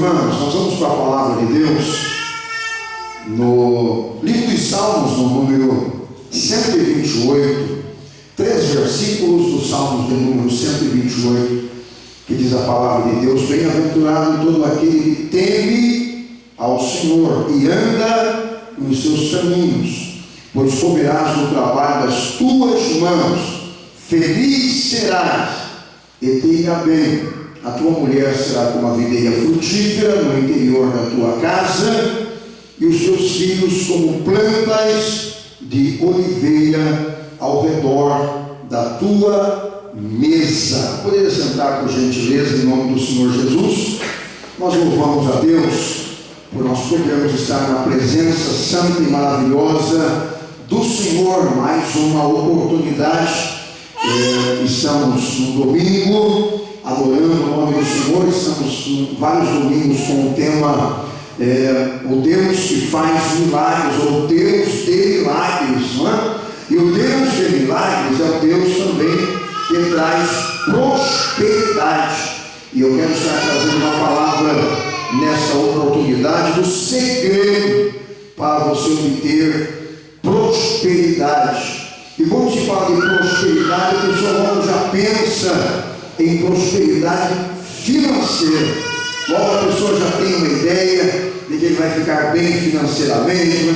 irmãos, nós vamos para a palavra de Deus no livro dos Salmos, no número 128, 3 versículos do Salmos de número 128, que diz a palavra de Deus: bem-aventurado todo aquele que teme ao Senhor e anda nos seus caminhos, pois comerás no trabalho das tuas mãos, feliz serás e te irá bem. A tua mulher será como a videira frutífera no interior da tua casa, e os teus filhos como plantas de oliveira ao redor da tua mesa. Poderia sentar, por gentileza, em nome do Senhor Jesus. Nós louvamos a Deus por nós podermos estar na presença santa e maravilhosa do Senhor. Mais uma oportunidade. Estamos no domingo adorando o nome do Senhor. Estamos em vários domingos com o tema o Deus que faz milagres, ou Deus de milagres, não é? E o Deus de milagres é o Deus também que traz prosperidade. E eu quero estar trazendo uma palavra nessa oportunidade do segredo para você obter prosperidade. E quando se fala de prosperidade, a pessoa logo já pensa em prosperidade financeira. Logo a pessoa já tem uma ideia de que ele vai ficar bem financeiramente.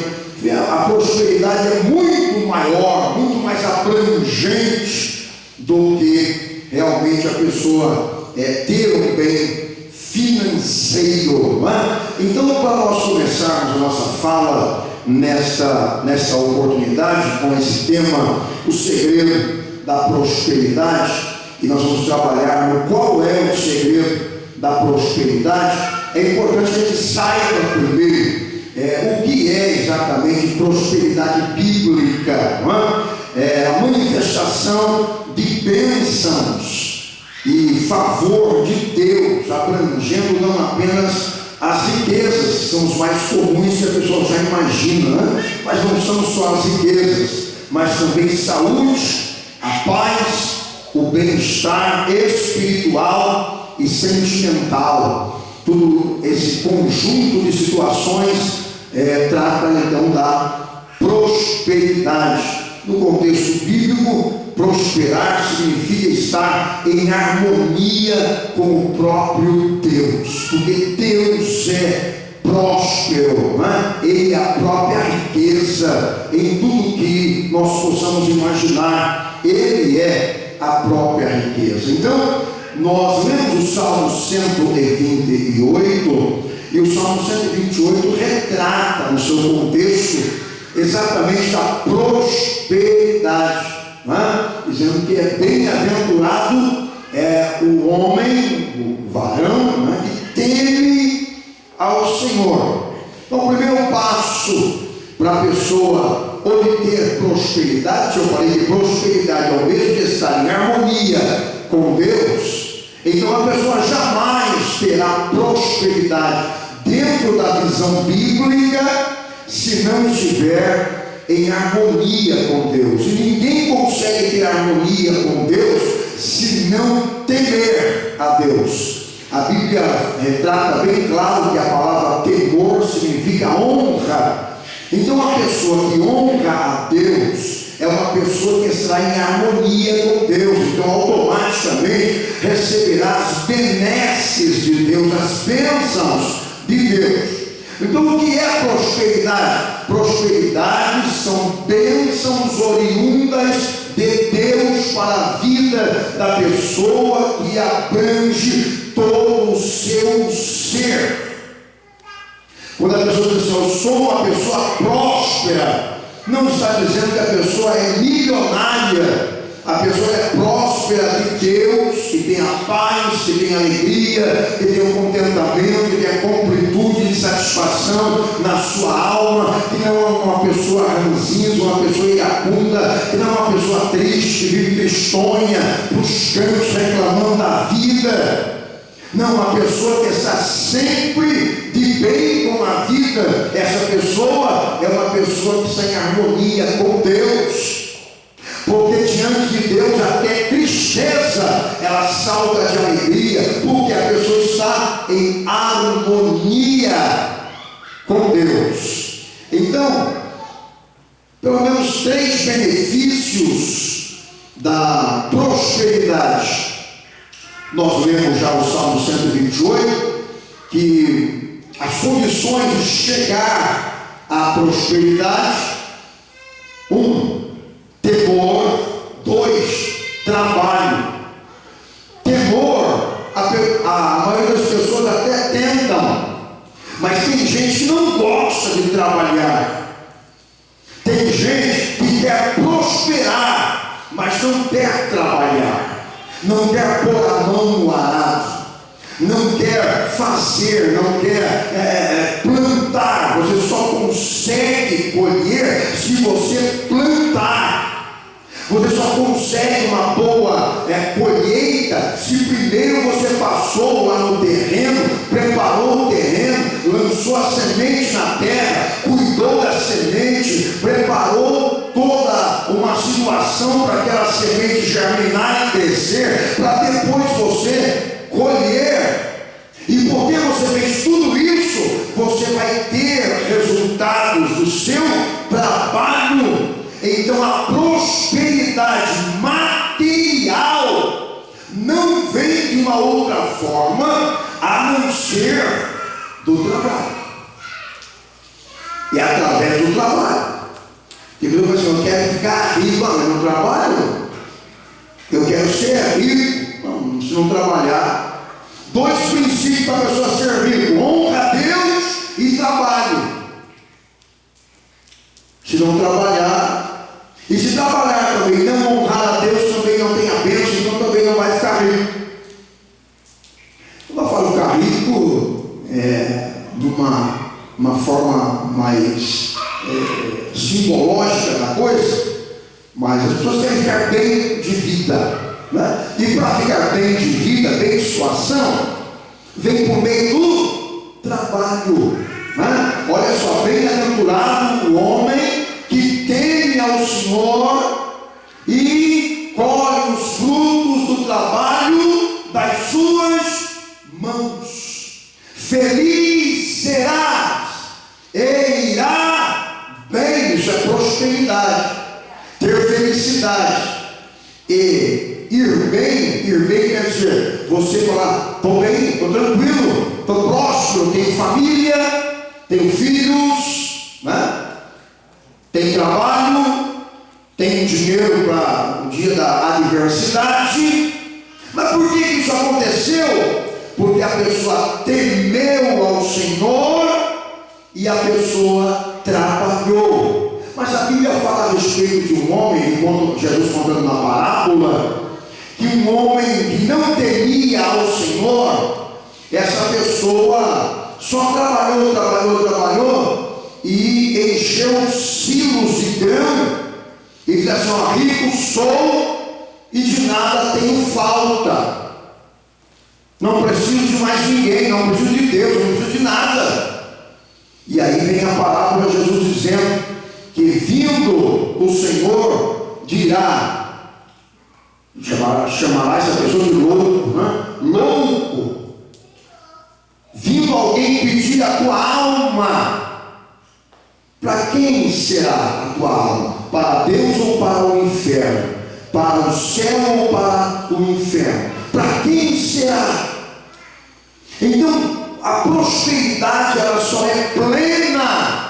A prosperidade é muito maior, muito mais abrangente do que realmente a pessoa ter um bem financeiro, não é? Então, para nós começarmos a nossa fala nesta oportunidade, com esse tema, o segredo da prosperidade, e nós vamos trabalhar no qual é o segredo da prosperidade. É importante que a gente saiba primeiro o que é exatamente prosperidade bíblica, não é? A manifestação de bênçãos e favor de Deus, abrangendo não apenas as riquezas, que são os mais comuns que a pessoa já imagina, né? Mas não são só as riquezas, mas também saúde, a paz, o bem-estar espiritual e sentimental. Tudo esse conjunto de situações trata então da prosperidade. No contexto bíblico, prosperar significa estar em harmonia com o próprio Deus, porque Deus é próspero, né? Ele é a própria riqueza. Em tudo que nós possamos imaginar, Ele é a própria riqueza. Então, nós lemos o Salmo 128, e o Salmo 128 retrata no seu contexto exatamente a prosperidade, né? Dizendo que é bem-aventurado o homem, o varão, né, que teme ao Senhor. Então, o primeiro passo para a pessoa obter prosperidade, se eu falei que prosperidade é o mesmo de estar em harmonia com Deus, então a pessoa jamais terá prosperidade dentro da visão bíblica se não estiver em harmonia com Deus. E ninguém consegue ter harmonia com Deus se não temer a Deus. A Bíblia retrata bem claro que a palavra temor significa honra. Então a pessoa que honra a Deus é uma pessoa que estará em harmonia com Deus. Então automaticamente receberá as benesses de Deus, as bênçãos de Deus. Então o que é prosperidade? Prosperidade são bênçãos oriundas de Deus para a vida da pessoa, que abrange todo o seu ser. Quando a pessoa diz assim, eu sou uma pessoa próspera, não está dizendo que a pessoa é milionária. A pessoa é próspera de Deus, que tem a paz, que tem a alegria, que tem o contentamento, que tem a completude de satisfação na sua alma, que não é uma pessoa ranzinza, uma pessoa iracunda, que não é uma pessoa triste, que vive tristonha, nos cantos reclamando da vida. Não, uma pessoa que está sempre de bem com a vida. Essa pessoa é uma pessoa que está em harmonia com Deus. Porque diante de Deus até tristeza ela salta de alegria, porque a pessoa está em harmonia harmonia com Deus. Então, pelo menos 3 benefícios da prosperidade. Nós lemos já o Salmo 128, que as condições de chegar à prosperidade: 1, temor; 2, trabalho. Temor, a maioria das pessoas até tentam, mas tem gente que não gosta de trabalhar. Tem gente que quer prosperar, mas não quer trabalhar, não quer pôr a mão no arado, não quer fazer, não quer plantar. Você só consegue colher se você plantar. Você só consegue uma boa colheita se primeiro você passou lá no terreno, preparou o terreno, lançou a semente na terra, cuidou da semente, preparou toda uma situação para aquela semente germinar e crescer, para depois você colher. E porque você fez tudo isso, você vai ter resultados do seu trabalho. Então a prosperidade material não vem de uma outra forma a não ser do trabalho. É através do trabalho. Tem pessoas que assim: eu quero ficar rico, mas não trabalho. Eu quero ser rico. Não, se não trabalhar. 2 princípios para a pessoa ser rico: honra a Deus e trabalho. Se não trabalhar, e se trabalhar também não honrar a Deus, também não tem a bênção, então também não vai ficar rico. Quando eu falo ficar rico, de uma forma mais simbológica da coisa, mas as pessoas querem ficar bem de vida, né? E para ficar bem de vida, bem de situação, vem por meio do trabalho, né? Olha só: bem-aventurado o homem que teme ao Senhor e colhe os frutos do trabalho das suas mãos. Feliz serás e irá bem. Isso é prosperidade, ter felicidade. E ir bem quer dizer você falar: estou bem, estou tranquilo, estou próspero, tenho família, tenho filhos, né? Tem trabalho, tem dinheiro para o dia da adversidade. Mas por que isso aconteceu? Porque a pessoa temeu ao Senhor e a pessoa trabalhou. Mas a Bíblia fala a respeito de um homem, Jesus contando na parábola, que um homem que não temia ao Senhor, essa pessoa só trabalhou e encheu os silos de grão, e diz assim: ó, rico sou e de nada tenho falta. Não preciso de mais ninguém, não preciso de Deus, não preciso de nada. E aí vem a parábola de Jesus dizendo que vindo o Senhor dirá, chamará essa pessoa de louco, né? Louco. Vindo alguém pedir a tua alma. Para quem será a tua alma? Para Deus ou para o inferno? Para o céu ou para o inferno? Para quem será? Então, a prosperidade ela só é plena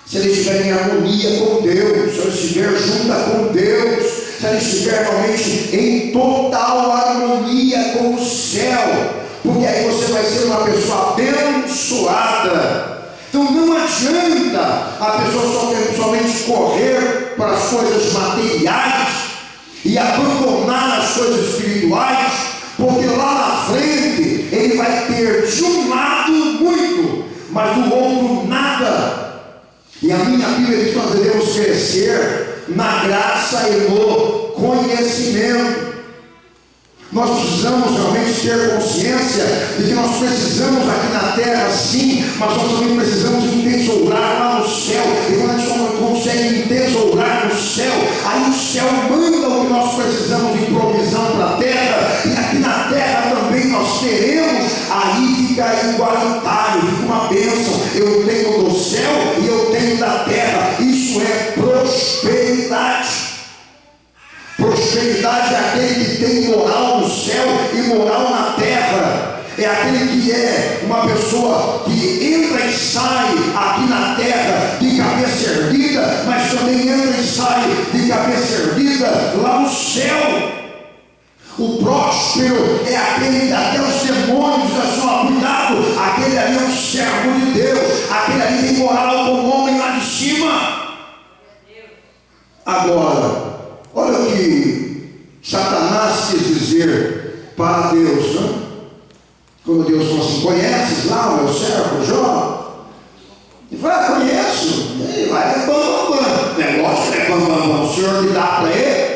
se ela estiver em harmonia com Deus, se ela estiver junta com Deus, se ela estiver realmente em total harmonia com o céu, porque aí você vai ser uma pessoa abençoada. Então não adianta a pessoa somente correr para as coisas materiais e abandonar as coisas espirituais, porque lá na frente ele vai ter de um lado muito, mas do outro nada. E a minha Bíblia diz que nós devemos crescer na graça e no conhecimento. Nós precisamos realmente ter consciência de que nós precisamos aqui na terra sim, mas nós também precisamos entesourar lá no céu. E quando a gente não consegue entesourar no céu, aí o céu manda o que nós precisamos de provisão para a terra, e aqui na terra também nós teremos. Aí fica fica igualitário, fica uma bênção. Eu tenho do céu e eu tenho da terra. Isso é prosperidade. Prosperidade é aquele que tem moral no céu e moral na terra. É aquele que é uma pessoa que entra e sai aqui na terra de cabeça erguida, mas também entra e sai de cabeça erguida lá no céu. O próspero é aquele que até os demônios dizem assim: ó, cuidado, aquele ali é um servo de Deus, aquele ali tem moral como homem lá de cima. Agora, olha o que Satanás quis dizer para Deus, né? Quando Deus falou assim: conheces lá o meu servo Jó? Ele falou: conheço. Ele vai, é bam. Negócio é bam. O Senhor lhe dá para ele.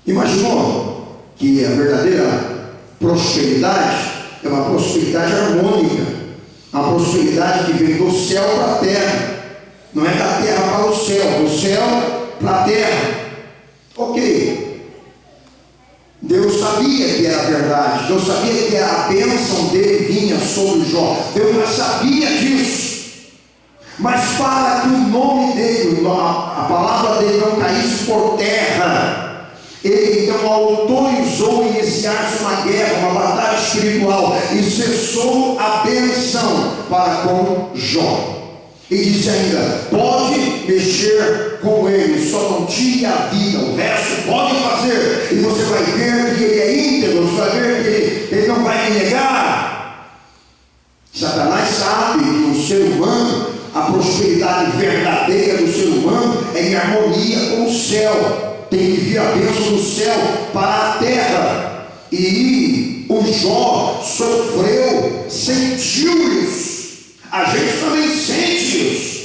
Imaginou que a verdadeira prosperidade é uma prosperidade harmônica, uma prosperidade que vem do céu para a terra, não é da terra para o céu, do céu para a terra. Ok. Deus sabia que era verdade, Deus sabia que a bênção dele vinha sobre Jó, Deus já sabia disso, mas para que o nome dele, a palavra dele não caísse por terra, ele então autorizou iniciar-se uma guerra, uma batalha espiritual, e cessou a bênção para com Jó. E disse ainda: pode mexer com ele, só não tire a vida, o resto pode fazer, e você vai ver que ele é íntegro, você vai ver que ele não vai me negar. Satanás sabe que o ser humano, a prosperidade verdadeira do ser humano é em harmonia com o céu. Tem que vir a bênção do céu para a terra. E o Jó sofreu, sentiu isso. A gente também sente isso.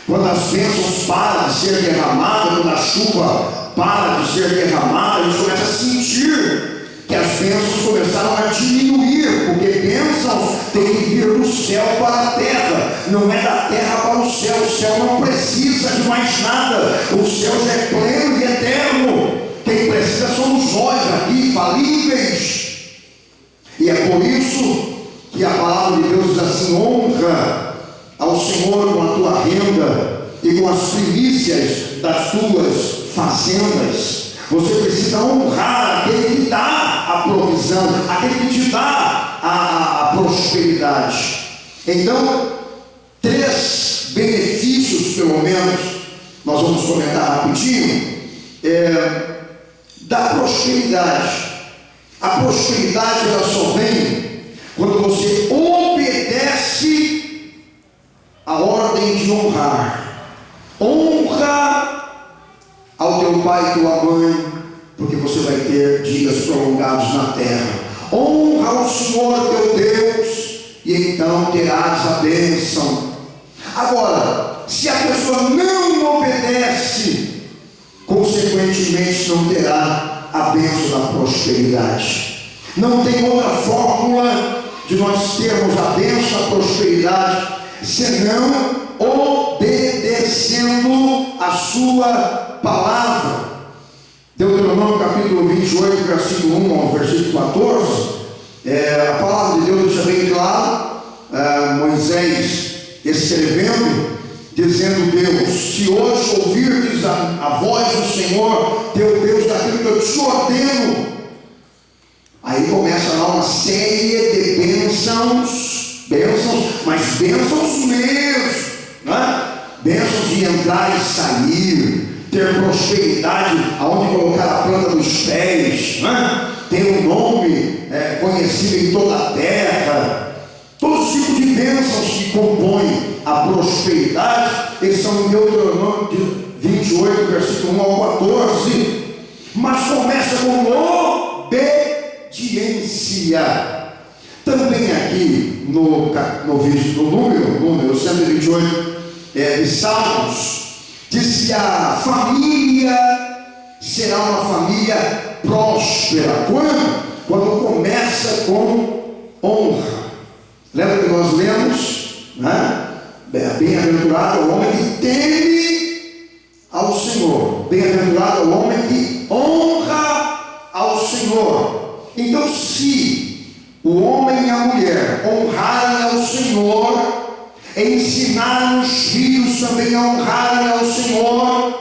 Quando as bênçãos param de ser derramadas, quando a chuva para de ser derramada, a gente começa a sentir que as bênçãos começaram a diminuir, porque bênçãos têm que vir do céu para a terra, não é da terra para o céu não precisa de mais nada, o céu já é pleno e eterno, quem precisa somos nós aqui, falíveis. E é por isso que a palavra de Deus diz assim: honra ao Senhor com a tua renda e com as primícias das tuas fazendas. Você precisa honrar aquele que dá a provisão, aquele que te dá a prosperidade. Então, 3 benefícios, pelo menos, nós vamos comentar rapidinho, da prosperidade. A prosperidade ela só vem quando você obedece a ordem de honrar. Honra ao teu pai e tua mãe, porque você vai ter dias prolongados na terra. Honra ao Senhor teu Deus, e então terás a bênção. Agora, se a pessoa não obedece, consequentemente não terá a bênção da prosperidade. Não tem outra fórmula de nós termos a bênção da prosperidade senão obedecendo a sua palavra. Deuteronômio capítulo 28, versículo 1 ao versículo 14, a palavra de Deus deixa bem claro, Moisés escrevendo, dizendo: Deus, se hoje ouvirdes a voz do Senhor teu Deus daquilo que eu te ordeno. Aí começa lá uma série de bênçãos, mas bênçãos mesmo, né? Bênçãos de entrar e sair, ter prosperidade aonde colocar a planta dos pés, né? Ter um nome conhecido em toda a terra. Todos os tipos de bênçãos que compõem a prosperidade, eles são em Deuteronômio 28, versículo 1 ao 14. Mas começa com obediência. Também aqui no número 128 de Salmos, diz que a família será uma família próspera. Quando começa com honra. Lembra que nós lemos, né? Bem-aventurado o homem que teme ao Senhor. Bem-aventurado o homem que honra ao Senhor. Então, se o homem e a mulher honrarem ao Senhor, ensinarem os filhos também a honrarem ao Senhor,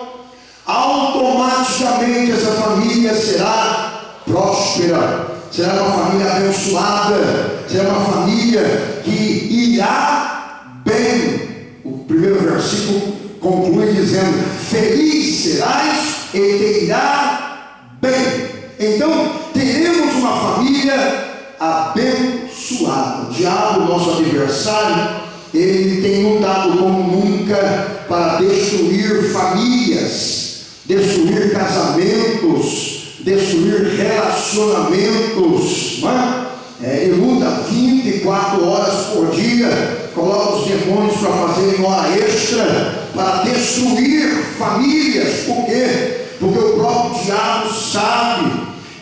automaticamente essa família será próspera, será uma família abençoada, será uma família que irá bem. O primeiro versículo conclui dizendo: feliz serás e te irá bem. Então teremos uma família abençoada. O diabo, nosso adversário, ele tem lutado como nunca para destruir famílias, destruir casamentos, destruir relacionamentos, não é? Ele luta 24 horas por dia, coloca os demônios para fazerem hora extra, para destruir famílias. Por quê? Porque o próprio diabo sabe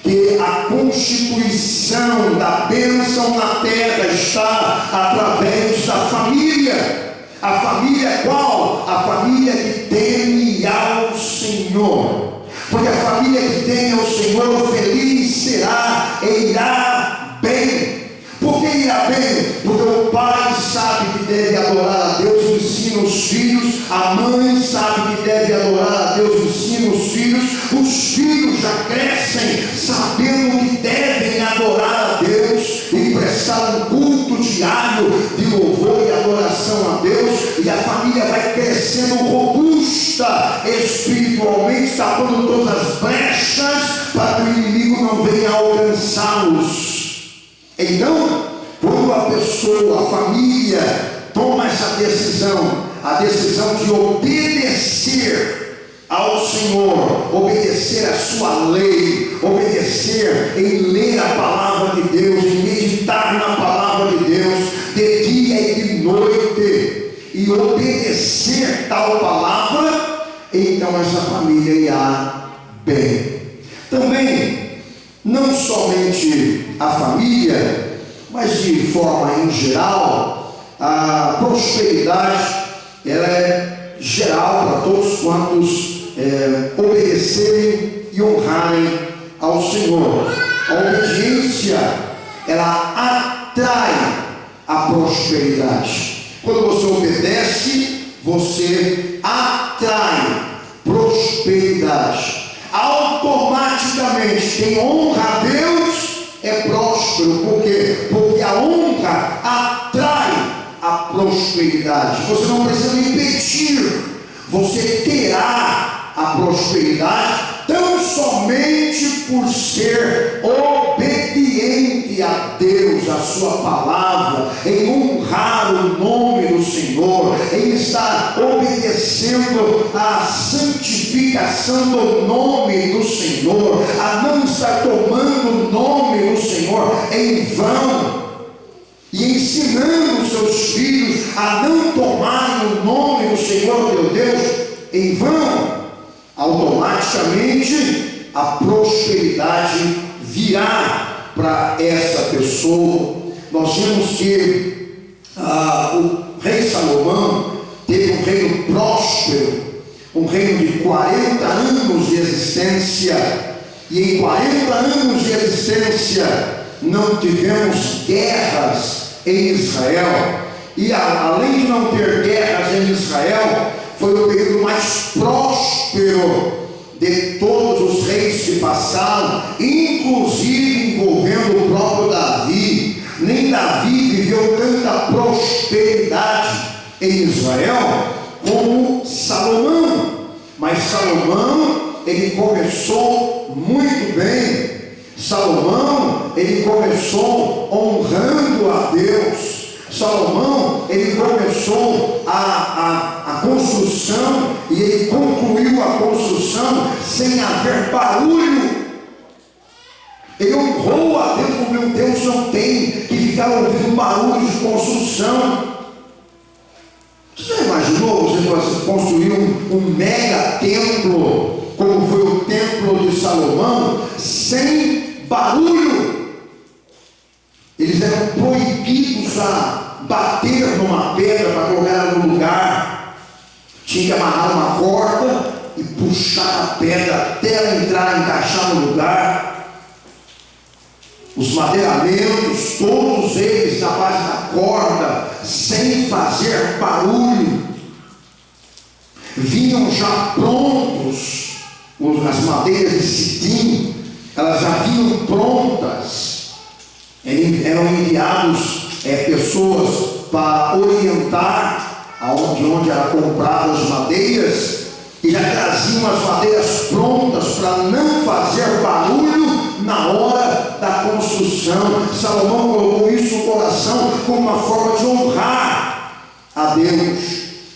que a constituição da bênção na terra está através da família. A família é qual? A família que teme ao Senhor. Porque a família que teme ao Senhor feliz será e irá bem. Por que irá bem? Porque o pai sabe que deve adorar a Deus, ensina os filhos. A mãe sabe que deve adorar a Deus, ensina os filhos. Os filhos já crescem sabendo que devem adorar a Deus e prestar um culto diário de louvor e adoração a Deus. E a família vai crescendo robusta espiritualmente, tapando todas as brechas para que o inimigo não venha alcançá-los. Então, quando a pessoa, a família, toma essa decisão, a decisão de obedecer ao Senhor, obedecer a sua lei, obedecer em ler a palavra de Deus, em meditar na palavra de Deus, de dia e de noite, e obedecer tal palavra, então essa família irá bem. Também, não somente a família, mas de forma em geral, a prosperidade ela é geral para todos quantos obedecerem e honrarem ao Senhor. A obediência ela atrai a prosperidade. Quando você obedece, você atrai prosperidade. Automaticamente quem honra a Deus é próspero. Por quê? Porque a honra atrai a prosperidade. Você não precisa nem pedir, você terá a prosperidade tão somente por ser obediente a Deus, a sua palavra, em honrar o nome do Senhor, em estar obedecendo a santificação do nome do Senhor, a não estar tomando o nome do Senhor em vão, e ensinando seus filhos a não tomarem o nome do Senhor teu Deus em vão. Automaticamente a prosperidade virá para essa pessoa. Nós vimos que o rei Salomão teve um reino próspero, um reino de 40 anos de existência, e em 40 anos de existência não tivemos guerras em Israel. E além de não ter guerras em Israel, foi o período mais próspero de todos os reis que passaram, inclusive envolvendo o próprio Davi. Nem Davi viveu tanta prosperidade em Israel como Salomão. Mas Salomão, ele começou muito bem. Salomão, ele começou honrando a Deus. Salomão, ele começou a construção e ele concluiu a construção sem haver barulho. Ele honrou a Deus, como meu Deus não tem que ficar ouvindo barulho de construção. Você já imaginou você construir um mega templo, como foi o templo de Salomão, sem barulho? Eles eram proibidos a bater numa pedra para colocar ela no lugar. Tinha que amarrar uma corda e puxar a pedra até ela entrar, encaixar no lugar. os madeiramentos, todos eles na base da corda, sem fazer barulho. Vinham já prontos, as madeiras de Sitim, elas já vinham prontas. Eram enviados pessoas para orientar onde eram compradas as madeiras, e já traziam as madeiras prontas para não fazer barulho na hora da construção. Salomão colocou isso no coração como uma forma de honrar a Deus,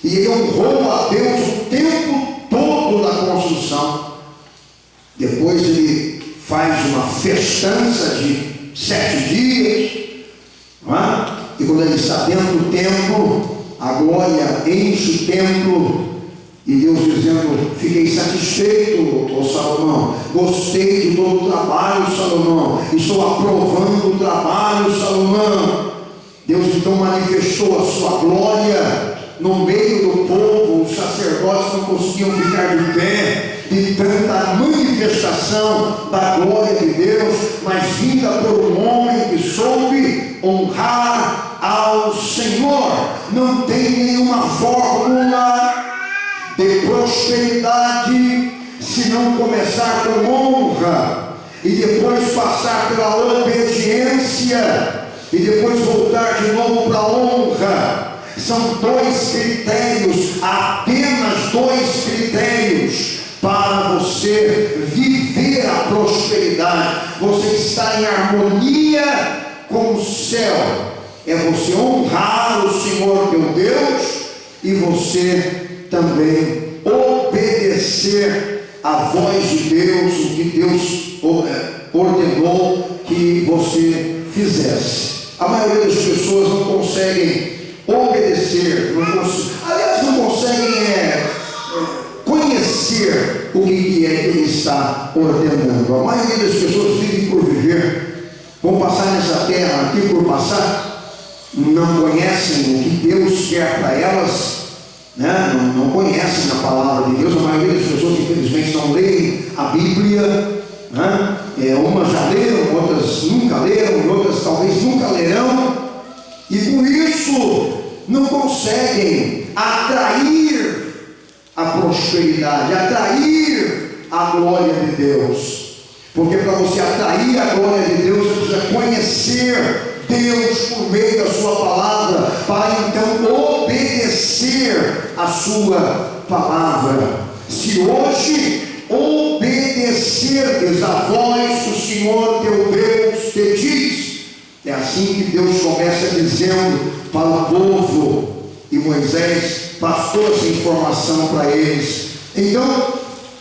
e ele honrou a Deus o tempo todo da construção. Depois ele faz uma festança de 7 dias, não é? E quando ele está dentro do templo, a glória enche o templo, e Deus dizendo: fiquei satisfeito, ó Salomão, gostei de todo o trabalho, Salomão, estou aprovando o trabalho, Salomão. Deus então manifestou a sua glória no meio do povo. Os sacerdotes não conseguiam ficar de pé de tanta manifestação da glória de Deus, mas vinda por um homem que soube honrar ao Senhor. Não tem nenhuma fórmula de prosperidade se não começar com honra e depois passar pela obediência e depois voltar de novo para a honra. São 2 critérios, apenas 2 critérios para você viver a prosperidade. Você está em harmonia com o céu. É você honrar o Senhor teu Deus e você também obedecer a voz de Deus, o que Deus ordenou que você fizesse. A maioria das pessoas não conseguem obedecer, aliás, não conseguem conhecer o que é que Ele está ordenando. A maioria das pessoas vivem por viver, vão passar nessa terra aqui por passar, não conhecem o que Deus quer para elas, né? Não conhecem a palavra de Deus. A maioria das pessoas, infelizmente, não leem a Bíblia, né? Umas já leram, outras nunca leram, e outras talvez nunca lerão, e por isso não conseguem atrair a prosperidade, atrair a glória de Deus. Porque para você atrair a glória de Deus, você precisa conhecer Deus por meio da sua palavra, para então obedecer a sua palavra. Se hoje obedecerdes a voz do Senhor teu Deus te diz, é assim que Deus começa dizendo para o povo, e Moisés passou essa informação para eles. Então,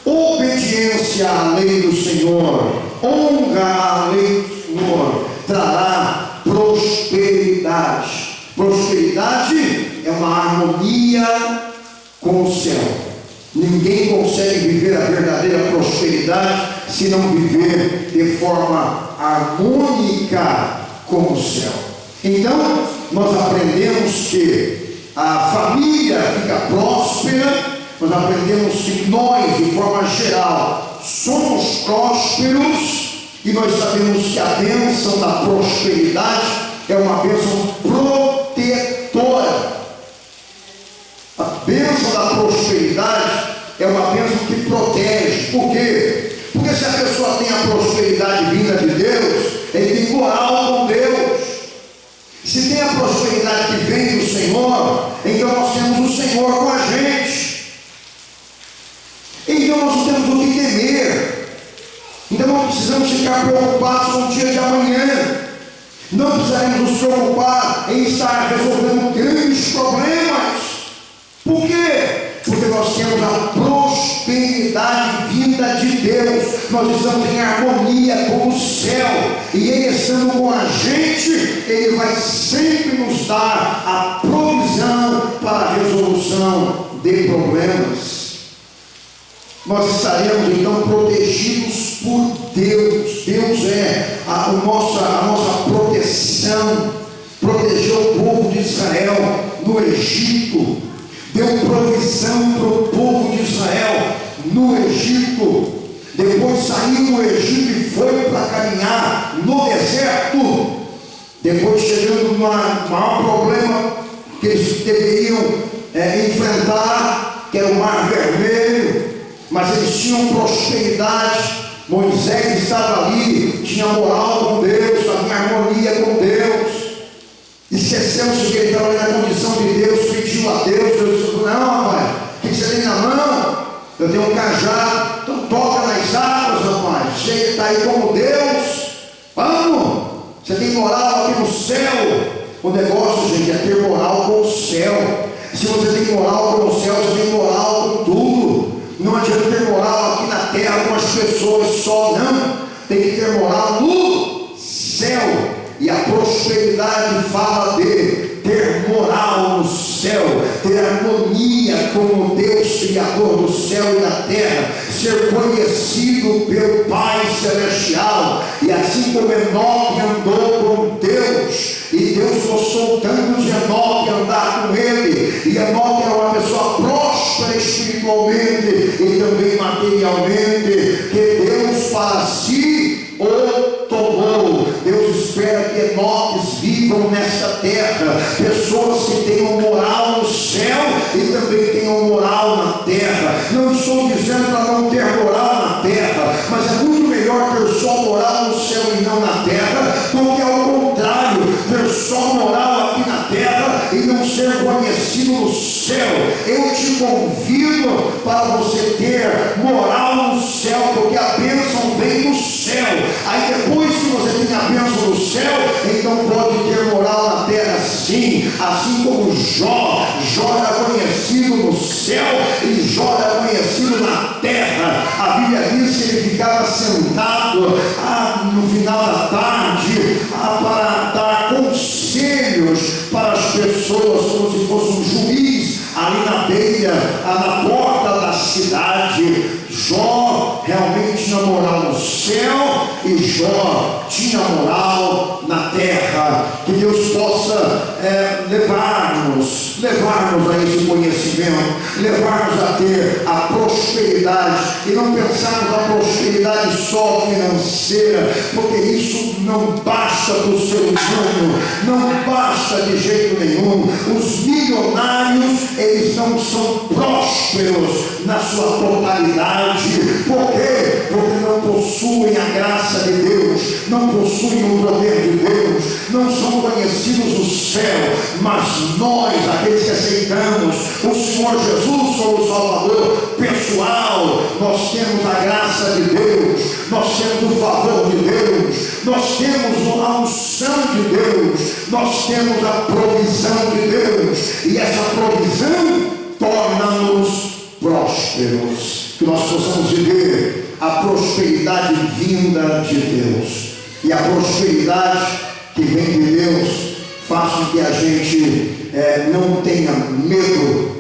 obediência à lei do Senhor, honra à lei do Senhor, trará prosperidade. Prosperidade é uma harmonia com o céu. Ninguém consegue viver a verdadeira prosperidade se não viver de forma harmônica com o céu. Então, nós aprendemos que a família fica próspera, nós aprendemos que nós, de forma geral, somos prósperos, e nós sabemos que a bênção da prosperidade é uma bênção protetora. A bênção da prosperidade é uma bênção que protege. Por quê? Porque se a pessoa tem a prosperidade vinda de Deus, ele tem moral com Deus. Se tem a prosperidade que vem do Senhor, então nós temos o Senhor com a gente. Então nós não temos o que temer. Então não precisamos ficar preocupados com o dia de amanhã. Não precisaremos nos preocupar em estar resolvendo grandes problemas. Por quê? Porque nós temos a prosperidade vinda de Deus. Nós estamos em harmonia com o céu, e Ele estando com a gente, Ele vai sempre nos dar a provisão para a resolução de problemas. Nós estaremos então protegidos por Deus. Deus é a nossa proteção. Protegeu o povo de Israel no Egito, deu provisão para o povo de Israel no Egito. Depois saiu do Egito e foi para caminhar no deserto, depois chegando no maior problema que eles deveriam enfrentar, que era o Mar Vermelho, mas eles tinham prosperidade. Moisés estava ali, tinha moral com Deus, tinha harmonia com Deus. Esqueceu-se que ele estava ali na condição de Deus, pediu a Deus. Deus disse: não, rapaz, o que você tem na mão? Eu tenho um cajado. Então toca nas águas, rapaz. Você está aí como Deus. Vamos, você tem moral aqui no céu. O negócio, gente, é ter moral com o céu. Se você tem moral com o céu, você tem moral com tudo. Não adianta ter moral aqui na terra com as pessoas só, não. Tem que ter moral no céu. E a prosperidade fala de ter moral no céu, ter harmonia com o Deus Criador do céu e da terra, ser conhecido pelo Pai Celestial. E assim como Enoque andou com Deus, e Deus gostou tanto de Enoque andar com ele, e Enoque era uma pessoa próspera espiritualmente e também materialmente, que Deus para si o tomou. Deus espera que Enoques vivam nesta terra, pessoas que tenham moral no céu e também tenham moral na terra. Não estou dizendo para não ter moral na terra, mas é muito melhor ter só moral no céu e não na terra, do que ao contrário, ter só moral aqui na terra e não ser conhecido no céu. Eu te convido para você ter moral no céu, porque a bênção vem do céu. Aí depois que você tem a bênção do céu, então pode ter moral na terra sim. Assim como Jó era conhecido no céu e Jó era conhecido na terra. A Bíblia diz que ele ficava sentado no final da tarde para dar conselhos para as pessoas, como se fosse um juiz ali na beira, na porta da cidade. Jó realmente tinha moral no céu e Jó tinha moral na terra. Que Deus possa levar-nos a esse conhecimento, levar-nos a ter a prosperidade e não pensarmos na prosperidade só financeira, porque isso não basta para o ser humano, não basta de jeito nenhum. Os milionários, eles não são prósperos na sua totalidade. Por quê? Porque não possuem a graça de Deus, não possuem o poder de Deus, não são conhecidos no céu. Mas nós, aqueles que aceitamos o Senhor Jesus como Salvador pessoal, nós temos a graça de Deus, nós temos o favor de Deus, nós temos a unção de Deus, nós temos a provisão de Deus, e essa provisão torna-nos prósperos. Que nós possamos viver a prosperidade vinda de Deus, e a prosperidade que vem de Deus faz com que a gente não tenha medo,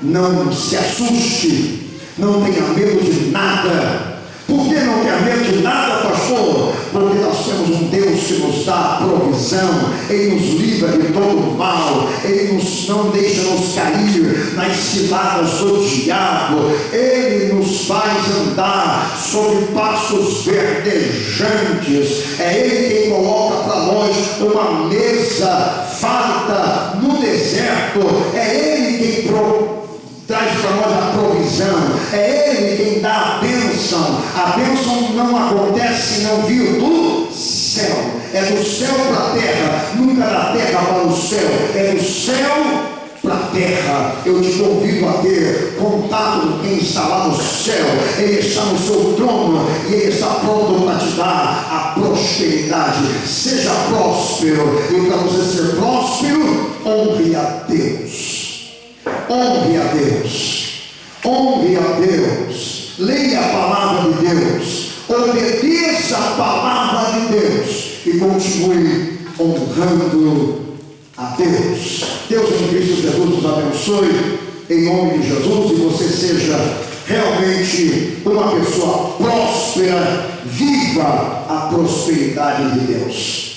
não se assuste, não tenha medo de nada. Por que não ter medo de nada, pastor? Porque nós temos um Deus que nos dá provisão, Ele nos livra de todo mal, Ele não deixa nos cair nas ciladas do diabo, Ele nos faz andar sobre pastos verdejantes. É Ele quem coloca para nós uma mesa farta no deserto, é Ele quem traz para nós a provisão, é Ele quem dá a bênção. A bênção não acontece se não vir do céu, é do céu para a terra, nunca da terra para o céu, é do céu para a terra. Eu te convido a ter contato com quem está lá no céu. Ele está no seu trono e Ele está pronto para te dar a prosperidade. Seja próspero, e para você ser próspero, honre a Deus. Honre a Deus, honre a Deus, leia a palavra de Deus, obedeça a palavra de Deus e continue honrando a Deus. Deus em Cristo Jesus nos abençoe, em nome de Jesus, e você seja realmente uma pessoa próspera. Viva a prosperidade de Deus.